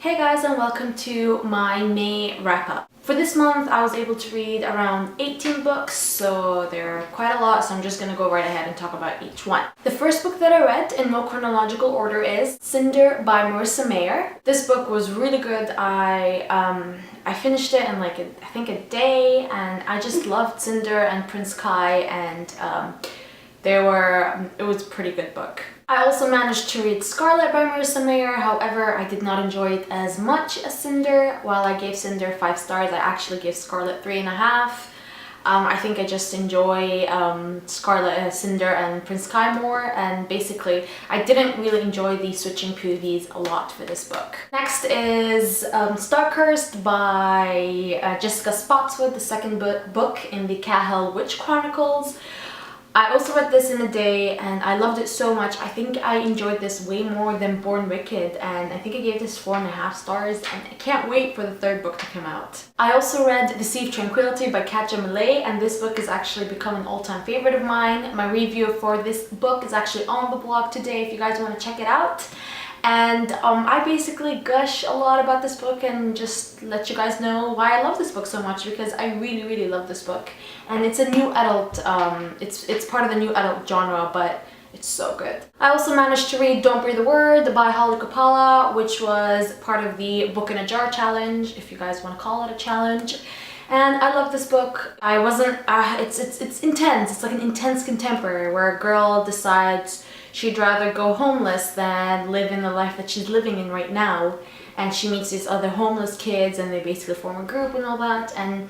Hey guys, and welcome to my May wrap-up. For this month I was able to read around 18 books, so they're quite a lot, so I'm just gonna go right ahead and talk about each one. The first book that I read in no chronological order is Cinder by Marissa Meyer. This book was really good. I finished it in like I think a day, and I just loved Cinder and Prince Kai, and it was a pretty good book. I also managed to read Scarlet by Marissa Meyer, however I did not enjoy it as much as Cinder. While I gave Cinder 5 stars, I actually gave Scarlet 3.5. I think I just enjoy Scarlet, Cinder and Prince Kai more, and basically I didn't really enjoy the switching POVs a lot for this book. Next is Starcursed by Jessica Spotswood, the second book in the Cahill Witch Chronicles. I also read this in a day and I loved it so much. I think I enjoyed this way more than Born Wicked, and I think I gave this 4.5 stars, and I can't wait for the third book to come out. I also read The Sea of Tranquility by Katja Millay, and this book has actually become an all-time favorite of mine. My review for this book is actually on the blog today if you guys want to check it out. And I basically gush a lot about this book and just let you guys know why I love this book so much, because I really love this book. And it's a new adult, it's part of the new adult genre, but it's so good. I also managed to read Don't Breathe a Word by Holly Kapala, which was part of the Book in a Jar challenge, if you guys want to call it a challenge. And I love this book. It's intense. It's like an intense contemporary where a girl decides she'd rather go homeless than live in the life that she's living in right now. And she meets these other homeless kids and they basically form a group and all that. And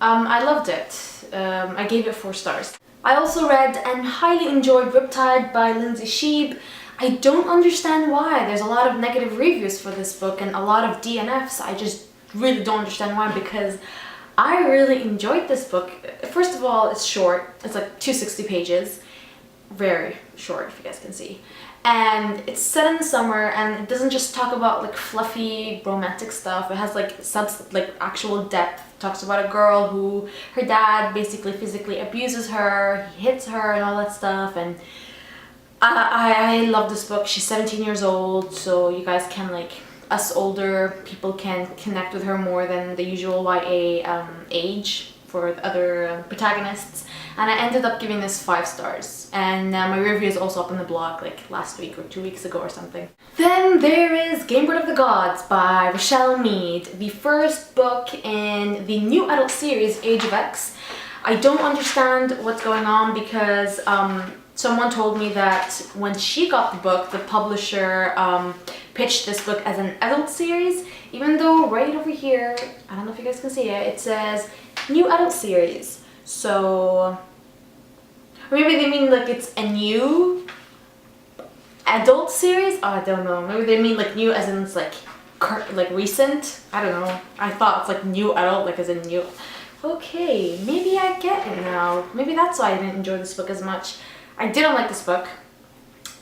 I loved it. I gave it 4 stars. I also read and highly enjoyed Riptide by Lindsay Sheeb. I don't understand why. There's a lot of negative reviews for this book and a lot of DNFs. I just really don't understand why, because I really enjoyed this book. First of all, it's short. It's like 260 pages. Very short, if you guys can see. And it's set in the summer, and it doesn't just talk about like fluffy romantic stuff. It has like actual depth. It talks about a girl who her dad basically physically abuses her, he hits her and all that stuff. And I love this book. She's 17 years old, so you guys can, like, us older people can connect with her more than the usual YA age for the other protagonists. And I ended up giving this 5 stars. And my review is also up on the blog like last week or 2 weeks ago or something. Then there is Gamebird of the Gods by Rochelle Mead, the first book in the new adult series Age of X. I don't understand what's going on, because someone told me that when she got the book, the publisher pitched this book as an adult series, even though right over here, I don't know if you guys can see it, it says new adult series. So maybe they mean like it's a new adult series? Oh, I don't know. Maybe they mean like new as in it's like recent? I don't know. I thought it's like new adult, like as in new. Okay, maybe I get it now. Maybe that's why I didn't enjoy this book as much. I didn't like this book.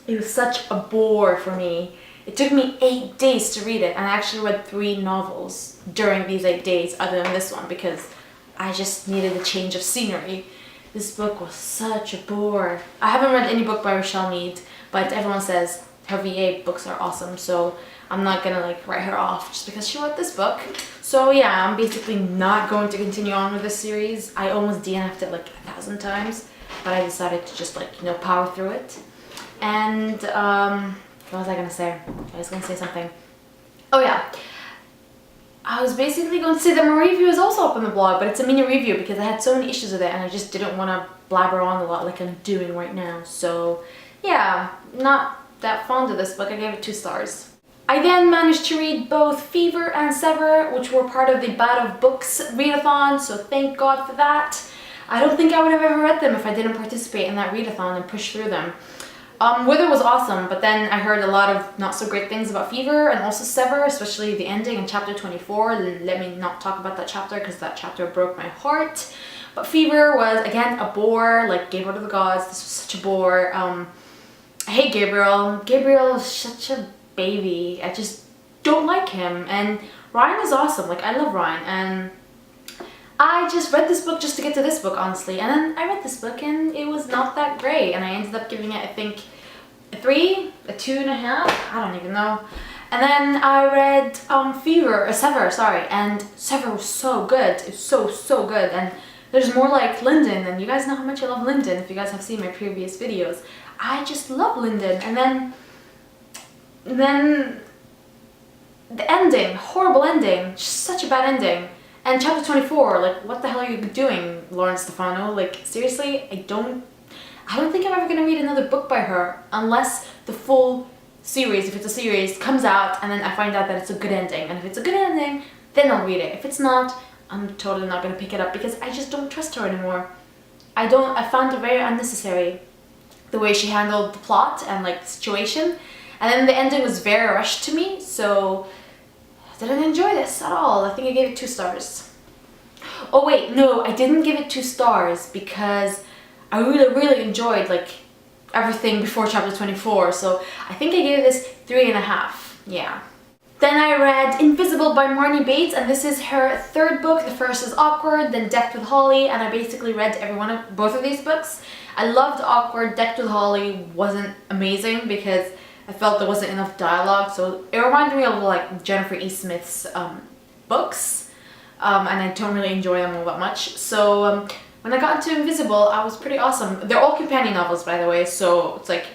It was such a bore for me. It took me 8 days to read it, and I actually read 3 novels during these 8 days other than this one, because I just needed a change of scenery. This book was such a bore. I haven't read any book by Rochelle Mead, but everyone says her VA books are awesome, so I'm not gonna like write her off just because she wrote this book. So yeah, I'm basically not going to continue on with this series. I almost DNF'd it like 1,000 times, but I decided to just like, you know, power through it. And what was I gonna say? I was gonna say something. Oh yeah. I was basically going to say that my review is also up on the blog, but it's a mini review because I had so many issues with it and I just didn't want to blabber on a lot like I'm doing right now. So yeah, not that fond of this book. I gave it 2 stars. I then managed to read both Fever and Sever, which were part of the Bad of Books readathon, so thank God for that. I don't think I would have ever read them if I didn't participate in that readathon and push through them. Wither was awesome, but then I heard a lot of not so great things about Fever and also Sever, especially the ending in chapter 24. Let me not talk about that chapter because that chapter broke my heart. But Fever was, again, a bore, like Gabriel of the Gods. This was such a bore. I hate Gabriel. Gabriel is such a baby. I just don't like him. And Ryan is awesome. Like, I love Ryan. And I just read this book just to get to this book, honestly. And then I read this book and it was not that great. And I ended up giving it, I think, a 3, a 2.5, I don't even know. And then I read Sever, sorry, and Sever was so good. It's so good. And there's more like Linden, and you guys know how much I love Linden if you guys have seen my previous videos. I just love Linden. And then the ending, horrible ending, just such a bad ending. And chapter 24, like, what the hell are you doing, Lauren Stefano? Like, seriously, I don't think I'm ever gonna read another book by her unless the full series, if it's a series, comes out and then I find out that it's a good ending. And if it's a good ending, then I'll read it. If it's not, I'm totally not gonna pick it up because I just don't trust her anymore. I found it very unnecessary, the way she handled the plot and like the situation. And then the ending was very rushed to me, so I didn't enjoy this at all. I think I gave it 2 stars. Oh wait, no, I didn't give it 2 stars because I really enjoyed like everything before chapter 24, so I think I gave this 3.5, yeah. Then I read Invisible by Marnie Bates, and this is her 3rd book. The first is Awkward, then Decked with Holly, and I basically read both of these books. I loved Awkward. Decked with Holly wasn't amazing because I felt there wasn't enough dialogue, so it reminded me of like Jennifer E. Smith's books, and I don't really enjoy them all that much. So when I got into Invisible, I was pretty awesome. They're all companion novels, by the way, so it's like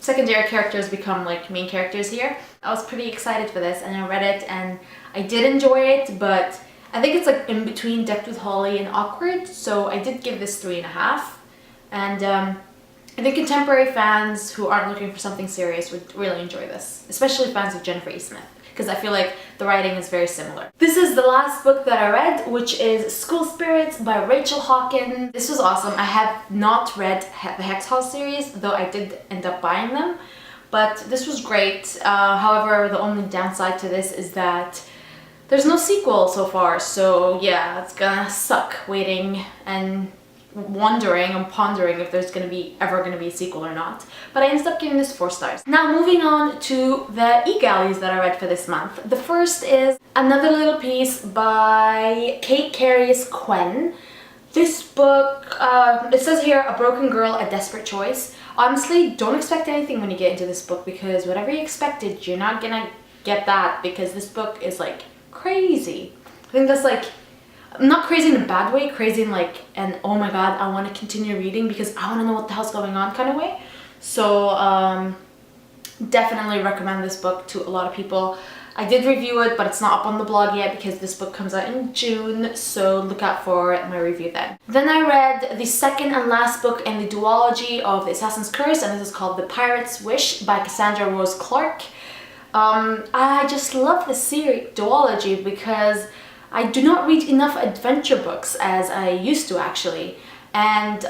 secondary characters become like main characters here. I was pretty excited for this, and I read it, and I did enjoy it, but I think it's like in between Decked with Holly and Awkward, so I did give this 3.5. And I think contemporary fans who aren't looking for something serious would really enjoy this, especially fans of Jennifer E. Smith, because I feel like the writing is very similar. This is the last book that I read, which is School Spirits by Rachel Hawken. This was awesome. I have not read the Hex Hall series, though I did end up buying them, but this was great. However, the only downside to this is that there's no sequel so far, so yeah, it's gonna suck waiting and wondering and pondering if there's ever gonna be a sequel or not. But I ended up giving this 4 stars. Now moving on to the e-galleys that I read for this month. The first is Another Little Piece by Kate Carius Quen. This book, it says here, A Broken Girl, A Desperate Choice. Honestly, don't expect anything when you get into this book, because whatever you expected, you're not gonna get that, because this book is like crazy. I think that's like, not crazy in a bad way, crazy in like an oh my god, I want to continue reading because I want to know what the hell's going on kind of way. So definitely recommend this book to a lot of people. I did review it, but it's not up on the blog yet because this book comes out in June, so look out for my review then. Then I read the second and last book in the duology of The Assassin's Curse, and this is called The Pirate's Wish by Cassandra Rose Clarke. I just love this duology because I do not read enough adventure books as I used to actually, and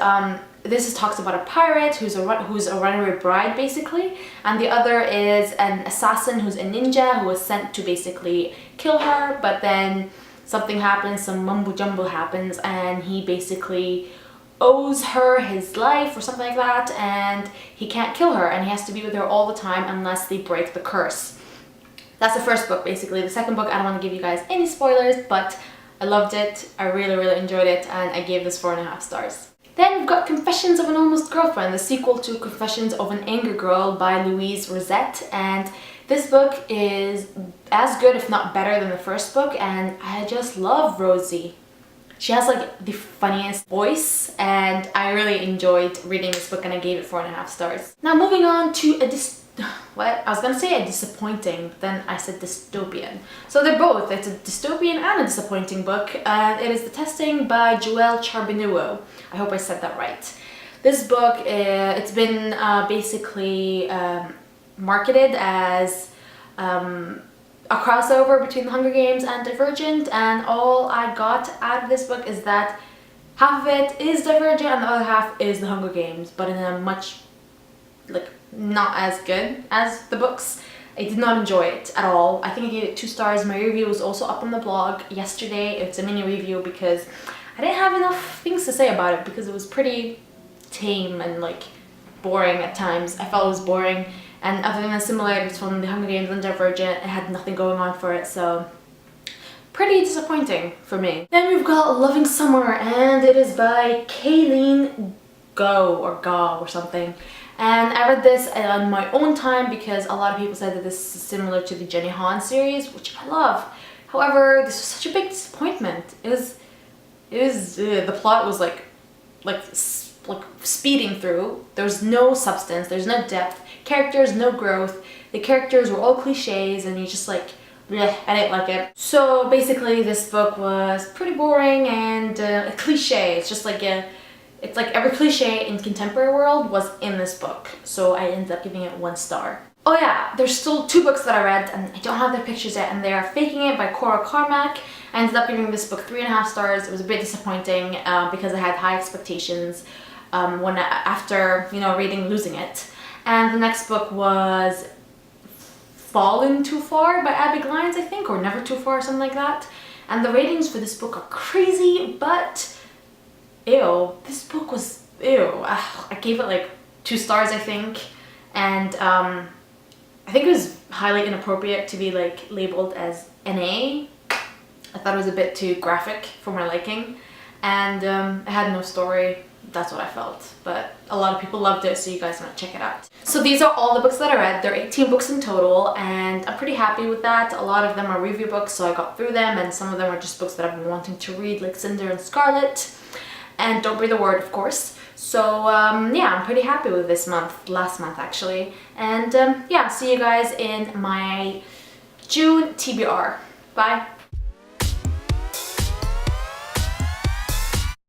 this talks about a pirate who's a runaway bride basically, and the other is an assassin who's a ninja who was sent to basically kill her, but then something happens, some mumbo jumbo happens, and he basically owes her his life or something like that, and he can't kill her, and he has to be with her all the time unless they break the curse. That's the first book basically. The second book, I don't want to give you guys any spoilers, but I loved it. I really enjoyed it, and I gave this 4.5 stars. Then we've got Confessions of an Almost Girlfriend, the sequel to Confessions of an Angry Girl by Louise Rosette, and this book is as good if not better than the first book, and I just love Rosie. She has like the funniest voice, and I really enjoyed reading this book, and I gave it 4.5 stars. Now moving on to I was gonna say a disappointing, but then I said dystopian. So they're both. It's a dystopian and a disappointing book. It is The Testing by Joelle Charbonneau. I hope I said that right. This book, it's been basically marketed as a crossover between The Hunger Games and Divergent, and all I got out of this book is that half of it is Divergent and the other half is The Hunger Games, but in a much, like, not as good as the books. I did not enjoy it at all. I think I gave it 2 stars. My review was also up on the blog yesterday. It's a mini review because I didn't have enough things to say about it because it was pretty tame and like boring at times. I felt it was boring, and other than the similarities from The Hunger Games and Divergent, it had nothing going on for it, so pretty disappointing for me. Then we've got Loving Summer, and it is by Kayleen Go or something. And I read this on my own time because a lot of people said that this is similar to the Jenny Han series, which I love. However, this was such a big disappointment. The plot was like speeding through. There's no substance, there's no depth, characters, no growth. The characters were all cliches and you just like, bleh, I didn't like it. So basically this book was pretty boring and a cliche. It's just like it's like every cliche in contemporary world was in this book. So I ended up giving it 1 star. Oh yeah, there's still 2 books that I read and I don't have their pictures yet, and they are Faking It by Cora Carmack. I ended up giving this book 3.5 stars. It was a bit disappointing because I had high expectations after reading Losing It. And the next book was Fallen Too Far by Abby Glines, I think, or Never Too Far, something like that. And the ratings for this book are crazy, but ew, this book was ew. I gave it like 2 stars, I think, and I think it was highly inappropriate to be like labeled as NA. I thought it was a bit too graphic for my liking, and it had no story. That's what I felt, but a lot of people loved it, so you guys want to check it out. So these are all the books that I read. There are 18 books in total, and I'm pretty happy with that. A lot of them are review books, so I got through them, and some of them are just books that I've been wanting to read, like Cinder and Scarlet, and Don't Breathe a Word, of course. So yeah, I'm pretty happy with this month, last month actually, and yeah, see you guys in my June TBR. Bye!